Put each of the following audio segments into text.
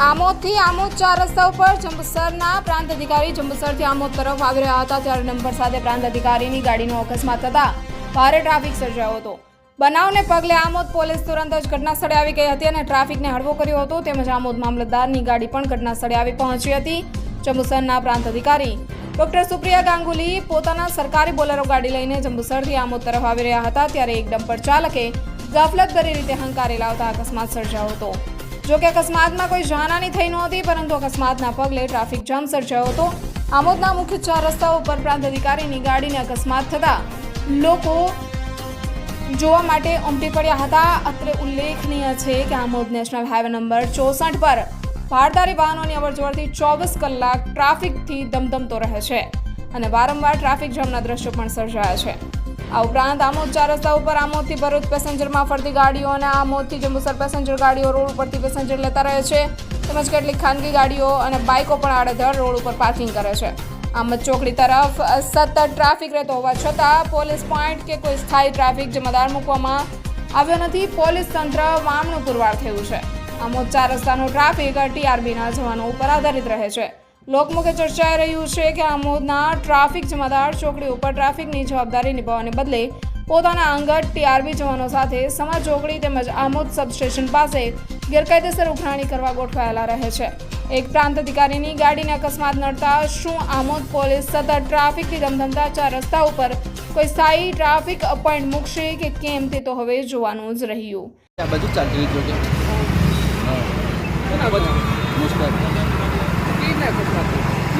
આમોદથી આમોદ 4 રસ્તા ઉપર જંબુસરના પ્રાંત અધિકારી જંબુસરથી આમોદ તરફ આવી રહ્યા હતા ત્યારે નંબર સાથે પ્રાંત અધિકારીની ગાડીનો અકસ્માત થતા ભારે ટ્રાફિક સર્જાયો હતો। બનાવને પગલે આમોદ પોલીસ તુરંત જ ઘટના સ્થળે આવી ગઈ હતી અને ટ્રાફિકને હળવો કર્યો હતો તેમજ આમોદ મામલતદારની ગાડી પણ ઘટના સ્થળે આવી પહોંચી હતી। જંબુસરના પ્રાંત અધિકારી ડોક્ટર સુપ્રિયા ગાંગુલી પોતાના સરકારી બોલેરો ગાડી લઈને જંબુસરથી આમોદ તરફ આવી રહ્યા હતા ત્યારે એક ડમ્પર ચાલકે ગફલતભરી રીતે હંકારી લાવતા અકસ્માત સર્જાયો હતો। જો કે અકસ્માતમાં કોઈ જાનહાની થઈ નહોતી પરંતુ અકસ્માતના પગલે ટ્રાફિક જામ સર્જાયો હતો। આમોદના મુખ્ય 4 રસ્તાઓ ઉપર પ્રાંત અધિકારીની ગાડીને અકસ્માત થતા લોકો જોવા માટે ઉમટી પડ્યા હતા। અત્રે ઉલ્લેખનીય છે કે આમોદ નેશનલ હાઈવે નંબર 64 પર ભારદારી વાહનોની અવરજવરથી 24 કલાક ટ્રાફિકથી ધમધમતો રહે છે અને વારંવાર ટ્રાફિક જામના દ્રશ્યો પણ સર્જાયા છે। આ ઉપરાંત આમોદ 4 રસ્તા ઉપર આમોદથી ભરૂચ પેસેન્જરમાં ફરતી ગાડીઓ અને આમોદથી જંબુસર પેસેન્જર ગાડીઓ રોડ ઉપરથી પેસેન્જર લેતા રહે છે તેમજ કેટલીક ખાનગી ગાડીઓ અને બાઇકો પણ આડેધડ રોડ ઉપર પાર્કિંગ કરે છે। આમદ ચોકડી તરફ સતત ટ્રાફિક રહેતો હોવા છતાં પોલીસ પોઈન્ટ કે કોઈ સ્થાયી ટ્રાફિક જમાદાર મૂકવામાં આવ્યો નથી। પોલીસ તંત્ર વામનું પુરવાર થયું છે। આમોદ 4 રસ્તાનો ટ્રાફિક ટીઆરબીના જવાનો ઉપર આધારિત રહે છે। લોકમુખે ચર્ચાઈ રહ્યું છે કે આમોદના ટ્રાફિક જમાદાર ચોકડી ઉપર ટ્રાફિકની જવાબદારી નિભાવવાને બદલે પોતાના અંગત ટીઆરબી જવાનો સાથે સમા ચોકડી તેમજ આમોદ સબસ્ટેશન પાસે ગેરકાયદેસર ઉઘરાણી કરવા ગોઠવાયેલા રહે છે। એક પ્રાંત અધિકારીની ગાડીને અકસ્માત નડતા શું આમોદ પોલીસ સતત ટ્રાફિકથી ધમધમતા 4 રસ્તા ઉપર કોઈ સ્થાયી ટ્રાફિક પોઈન્ટ મૂકશે કે કેમ તે તો હવે જોવાનું જ રહ્યું। આ બધું ચાલતું રહ્યું છે હા બધું મુશ્કેલ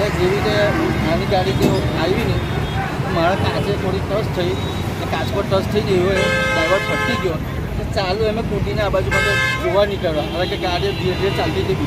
જેવી રીતે નાની ગાડી જે આવી ને મારા કાચે થોડી ટચ થઈ કાચ પર ટચ થઈ ગઈ હોય ડ્રાઈવર ફરતી ગયો ચાલુ એમ કૂટીને આ બાજુ માટે જોવા નીકળ્યા હવે કે ગાડી ધીરે ધીરે ચાલતી હતી